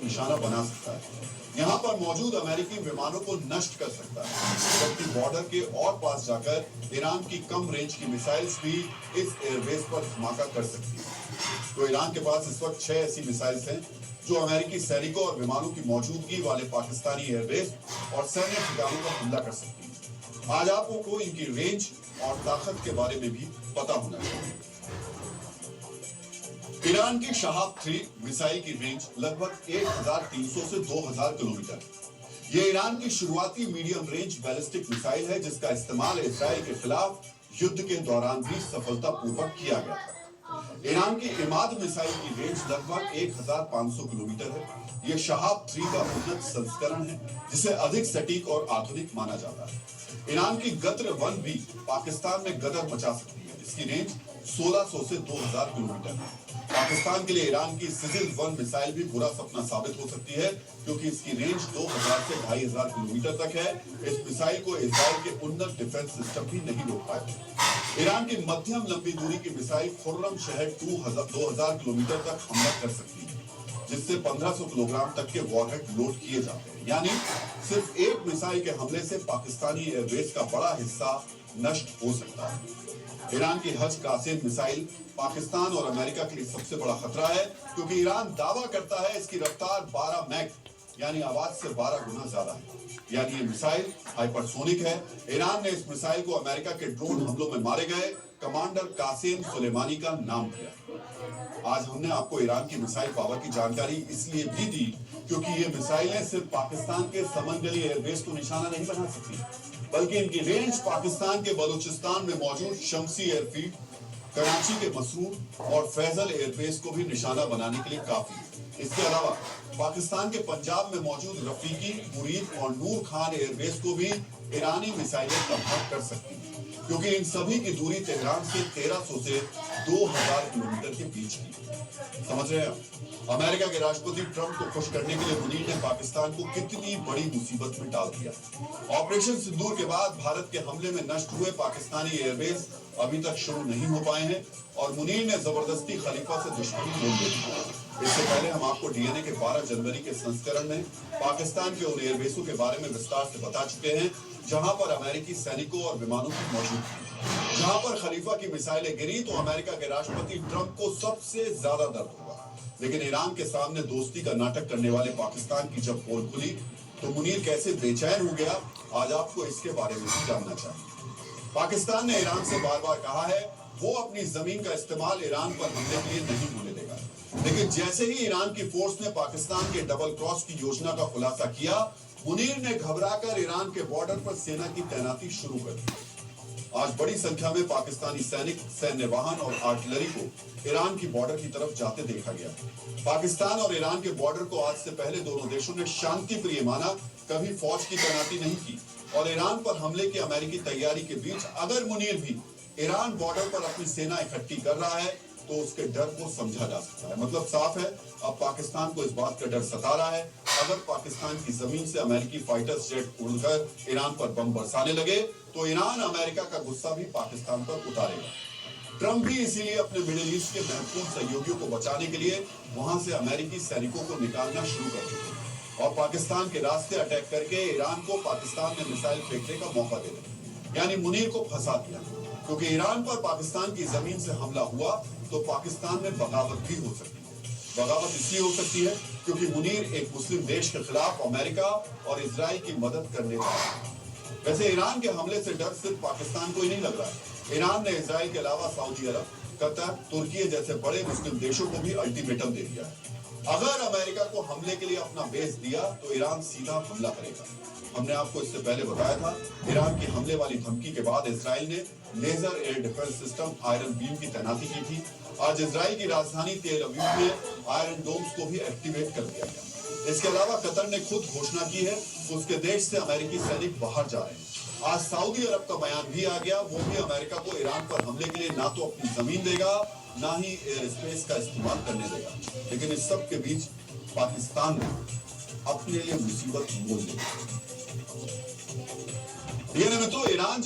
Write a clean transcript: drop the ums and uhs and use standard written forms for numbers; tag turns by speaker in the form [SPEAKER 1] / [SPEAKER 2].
[SPEAKER 1] निशाना बना सकता है। यहाँ पर मौजूद अमेरिकी विमानों को नष्ट कर सकता है, जबकि बॉर्डर के और पास जाकर ईरान की कम रेंज की मिसाइल्स भी इस एयरबेस पर धमाका कर सकती है। तो ईरान के पास इस वक्त 6 ऐसी मिसाइल्स हैं जो अमेरिकी सैनिकों और विमानों की मौजूदगी वाले पाकिस्तानी एयरबेस और सैन्य ठिकानों पर हमला कर सकती है। आज आपको इनकी रेंज और ताकत के बारे में भी पता होना चाहिए। ईरान की शहाब 3 मिसाइल की रेंज लगभग 1300 से 2000 किलोमीटर है। यह ईरान की शुरुआती मीडियम रेंज बैलिस्टिक मिसाइल है, जिसका इस्तेमाल इजराइल के खिलाफ युद्ध के दौरान भी सफलतापूर्वक किया गया था। ईरान की इमाद मिसाइल की रेंज लगभग 1500 किलोमीटर है। यह शहाब 3 का उन्नत संस्करण है, जिसे अधिक सटीक और आधुनिक माना जाता है। ईरान की गद्र 1 भी पाकिस्तान में गदर मचा सकती है। इसकी रेंज 1600 से 2000 किलोमीटर है। पाकिस्तान के लिए ईरान की सिजिल 1 मिसाइल भी बुरा सपना साबित हो सकती है, क्योंकि इसकी रेंज 2000 से 2500 किलोमीटर तक है। इस मिसाइल को इजराइल के उन्नत डिफेंस सिस्टम भी नहीं रोक पाए। ईरान की मध्यम लंबी दूरी की मिसाइल खुर्रम शहर 2000 किलोमीटर तक हमला कर सकती है, जिससे 1500 किलोग्राम तक के वॉरहेड लोड किए जाते हैं। यानी सिर्फ एक मिसाइल के हमले से पाकिस्तानी एयरबेस का बड़ा हिस्सा नष्ट हो सकता है। ईरान की हज कासिम मिसाइल पाकिस्तान और अमेरिका के लिए सबसे बड़ा खतरा है, क्योंकि ईरान दावा करता है इसकी रफ्तार 12 मैक यानी आवाज से 12 गुना ज्यादा है। यानी ये मिसाइल हाइपरसोनिक है। ईरान ने इस मिसाइल को अमेरिका के ड्रोन हमलों में मारे गए कमांडर कासिम सुलेमानी का नाम दिया। आज हमने आपको ईरान की मिसाइल पावर की जानकारी इसलिए भी दी, क्योंकि ये मिसाइलें सिर्फ पाकिस्तान के समंदरी एयरबेस को निशाना नहीं बना सकती, बल्कि इनकी रेंज पाकिस्तान के बलूचिस्तान में मौजूद शम्सी एयरफील्ड, कराची के मसरूर और फैजल एयरबेस को भी निशाना बनाने के लिए काफी है। इसके अलावा पाकिस्तान के पंजाब में मौजूद रफीकी, मुरीद और नूर खान एयरबेस को भी ईरानी मिसाइलें तबाह कर सकती हैं, क्योंकि इन सभी की दूरी तेहरान से 1300 से 2000 किलोमीटर के बीच की। समझ रहे हैं? अमेरिका के राष्ट्रपति ट्रंप को खुश करने के लिए मुनीर ने पाकिस्तान को कितनी बड़ी मुसीबत में डाल दिया। ऑपरेशन सिंदूर के बाद भारत के हमले में नष्ट हुए पाकिस्तानी एयरबेस अभी तक शुरू नहीं हो पाए हैं और मुनीर ने जबरदस्ती खलीफा से दुश्मनी मोल ली। इससे पहले हम आपको डीएनए के 12 जनवरी के संस्करण में पाकिस्तान के उन एयरबेसों के बारे में विस्तार से बता चुके हैं, जहां पर अमेरिकी सैनिकों और विमानों की मौजूदगी थी। जहां पर खलीफा की मिसाइलें गिरी तो अमेरिका के राष्ट्रपति ट्रंप को सबसे ज्यादा दर्द हुआ, लेकिन ईरान के सामने दोस्ती का नाटक करने वाले पाकिस्तान की जब पोल खुली तो मुनीर कैसे बेचैन हो गया, आज आपको इसके बारे में भी जानना चाहिए। पाकिस्तान ने ईरान से बार बार कहा है वो अपनी जमीन का इस्तेमाल ईरान पर हमले के लिए नहीं होने देगा, लेकिन जैसे ही ईरान की फोर्स ने पाकिस्तान के डबल क्रॉस की योजना का खुलासा किया, मुनीर ने घबराकर ईरान के बॉर्डर पर सेना की तैनाती शुरू कर दी। आज बड़ी संख्या में पाकिस्तानी सैनिक, सैन्य वाहन और आर्टिलरी को ईरान की बॉर्डर की तरफ जाते देखा गया। पाकिस्तान और ईरान के बॉर्डर को आज से पहले दोनों देशों ने शांति प्रिय माना, कभी फौज की तैनाती नहीं की और ईरान पर हमले की अमेरिकी तैयारी के बीच अगर मुनीर भी ईरान बॉर्डर पर अपनी सेना इकट्ठी कर रहा है तो उसके डर को समझा जा सकता है। मतलब साफ है, अब पाकिस्तान को इस बात का डर सता रहा है, अगर पाकिस्तान की जमीन से अमेरिकी फाइटर्स जेट उड़कर ईरान पर बम बरसाने लगे तो ईरान अमेरिका का गुस्सा भी पाकिस्तान पर उतारेगा। ट्रंप भी इसीलिए अपने मिडिल ईस्ट के महत्वपूर्ण सहयोगियों को बचाने के लिए वहां से अमेरिकी सैनिकों को निकालना शुरू कर दिया और पाकिस्तान के रास्ते अटैक करके ईरान को पाकिस्तान में मिसाइल फेंकने का मौका दे दिया, यानी मुनीर को फंसा दिया। क्योंकि ईरान पर पाकिस्तान की जमीन से हमला हुआ तो पाकिस्तान में बगावत भी हो सकती है। बगावत इसलिए हो सकती है क्योंकि मुनीर एक मुस्लिम देश के खिलाफ अमेरिका और इजराइल की मदद करने वाला है। वैसे ईरान के हमले से डर सिर्फ पाकिस्तान को ही नहीं लग रहा है। ईरान ने इजराइल के अलावा सऊदी अरब, कतर, तुर्की जैसे बड़े मुस्लिम देशों को भी अल्टीमेटम दे दिया है। अगर अमेरिका को हमले के लिए अपना बेस दिया तो ईरान सीधा हमला करेगा। हमने आपको इससे पहले बताया था, ईरान की हमले वाली धमकी के बाद इजराइल ने laser air defence system Iron Beam की तैनाती की थी। आज इजराइल की राजधानी तेल अवीव में आयरन डोम्स को भी एक्टिवेट कर दिया गया। इसके अलावा कतर ने खुद घोषणा की है उसके देश से अमेरिकी सैनिक बाहर जा रहे हैं। आज सऊदी अरब का बयान भी आ गया, वो भी अमेरिका को ईरान पर हमले के लिए ना तो अपनी जमीन देगा ना ही एयर स्पेस का इस्तेमाल करने देगा। लेकिन इस सब के बीच पाकिस्तान ने अपने लिए मुसीबत मोल ली। ये मित्रों, ईरान